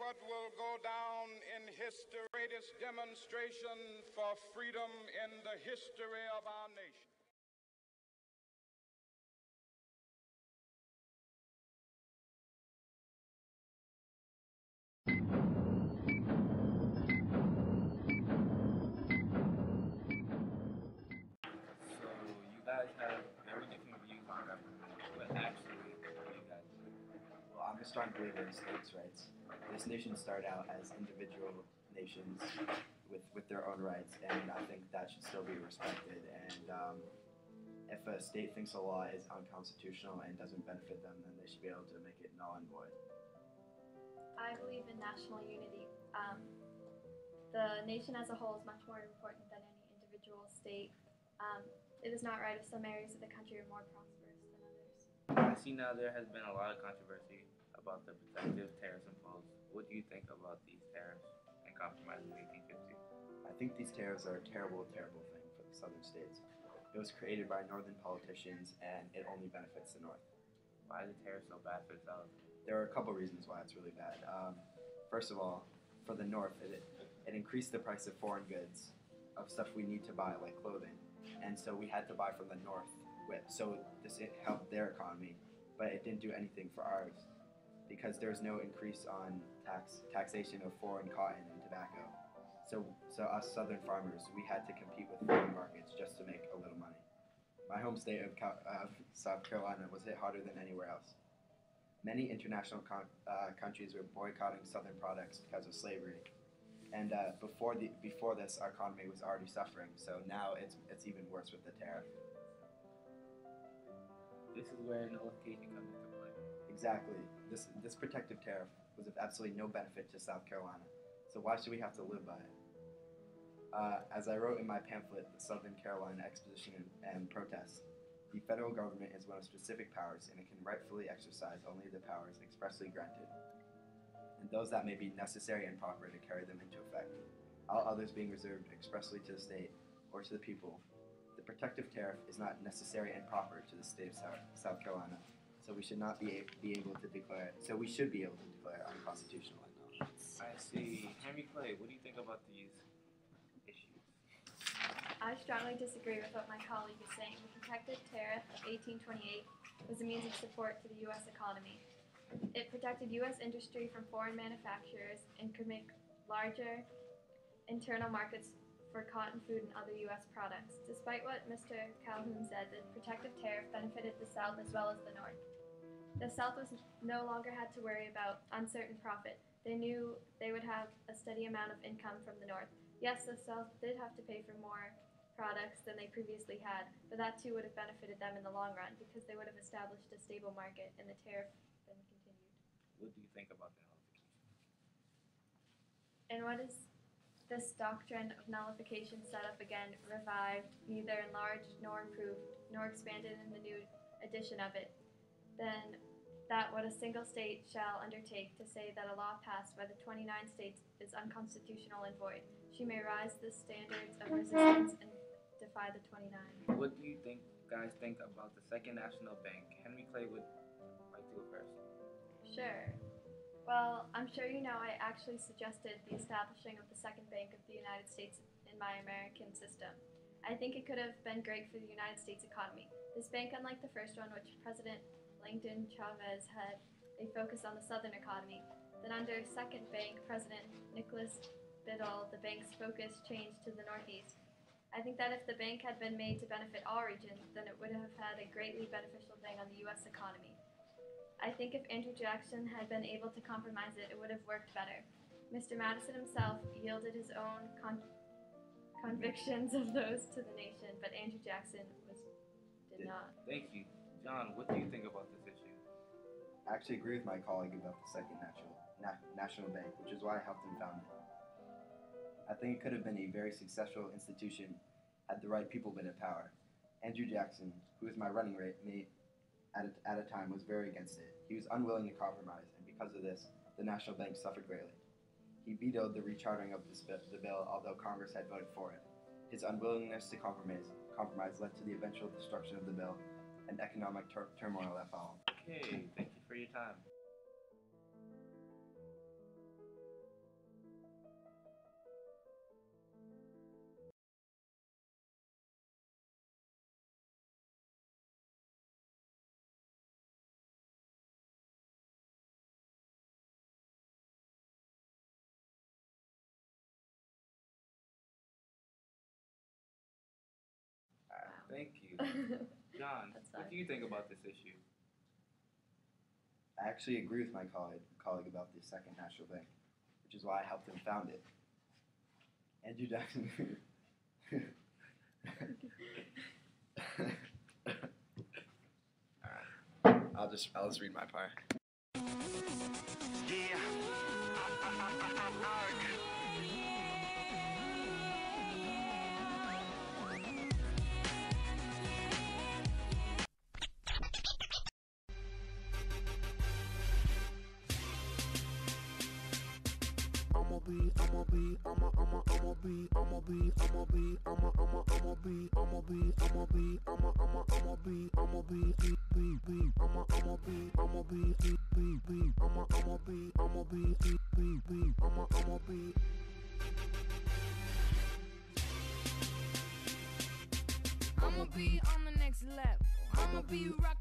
what will go down in history, greatest demonstration for freedom in the history of our nation. So you guys have very different views on government. What actually do you guys do? Well, I'm a strong believer in states' rights. This nation started out as individual nations with their own rights, and I think that should still be respected. And if a state thinks a law is unconstitutional and doesn't benefit them, then they should be able to make it null and void. I believe in national unity. The nation as a whole is much more important than any individual state. It is not right if some areas of the country are more prosperous than others. I see now there has been a lot of controversy about the protective tariffs imposed. What do you think about these tariffs and compromise in 1850? I think these tariffs are a terrible, terrible thing for the southern states. It was created by northern politicians, and it only benefits the north. Why is the tariff so bad for the South? There are a couple reasons why it's really bad. First of all, for the north, it increased the price of foreign goods, of stuff we need to buy, like clothing. And so we had to buy from the north, so it helped their economy, but it didn't do anything for ours because there was no increase on taxation of foreign cotton and tobacco. So us southern farmers, we had to compete with foreign markets just to make a little money. My home state of South Carolina was hit harder than anywhere else. Many international countries were boycotting southern products because of slavery. And before this, our economy was already suffering. So now it's even worse with the tariff. This is where nullification comes into play. Exactly. This protective tariff was of absolutely no benefit to South Carolina. So why should we have to live by it? As I wrote in my pamphlet, The Southern Carolina Exposition and Protest, the federal government is one of specific powers, and it can rightfully exercise only the powers expressly granted, and those that may be necessary and proper to carry them into effect, all others being reserved expressly to the state or to the people. The protective tariff is not necessary and proper to the state of South Carolina, so we should not be able to declare. So we should be able to declare it unconstitutional. I see. Henry Clay, what do you think about these issues? I strongly disagree with what my colleague is saying. The protective tariff of 1828 was a means of support to the U.S. economy. It protected U.S. industry from foreign manufacturers and could make larger internal markets for cotton, food, and other U.S. products. Despite what Mr. Calhoun said, the protective tariff benefited the South as well as the North. The South no longer had to worry about uncertain profit. They knew they would have a steady amount of income from the North. Yes, the South did have to pay for more products than they previously had, but that too would have benefited them in the long run because they would have established a stable market and the tariff then continued. What do you think about the nullification? And what is this doctrine of nullification set up again, revived, neither enlarged nor improved, nor expanded in the new edition of it, then that what a single state shall undertake to say that a law passed by the 29 states is unconstitutional and void. She may rise the standards of resistance and defy the 29. What do you guys think about the Second National Bank? Henry Clay would like to go first. Sure. Well, I'm sure you know I actually suggested the establishing of the Second Bank of the United States in my American system. I think it could have been great for the United States economy. This bank, unlike the first one, which President Langdon Chavez had a focus on the southern economy. Then under Second Bank, President Nicholas Biddle, the bank's focus changed to the northeast. I think that if the bank had been made to benefit all regions, then it would have had a greatly beneficial thing on the U.S. economy. I think if Andrew Jackson had been able to compromise it, it would have worked better. Mr. Madison himself yielded his own convictions of those to the nation, but Andrew Jackson did not. Thank you. John, what do you think about this issue? I actually agree with my colleague about the Second National Bank, which is why I helped him found it. I think it could have been a very successful institution had the right people been in power. Andrew Jackson, who was my running mate at a time, was very against it. He was unwilling to compromise, and because of this, the National Bank suffered greatly. He vetoed the rechartering of the bill, although Congress had voted for it. His unwillingness to compromise led to the eventual destruction of the bill and economic turmoil that followed. Okay, thank you for your time. Thank you. John, That's what fine. do you think about this issue? I actually agree with my colleague about the Second National Bank, which is why I helped him found it. Andrew Jackson. Alright. I'll just read my part. I'ma be on the next level. I'ma be rocking.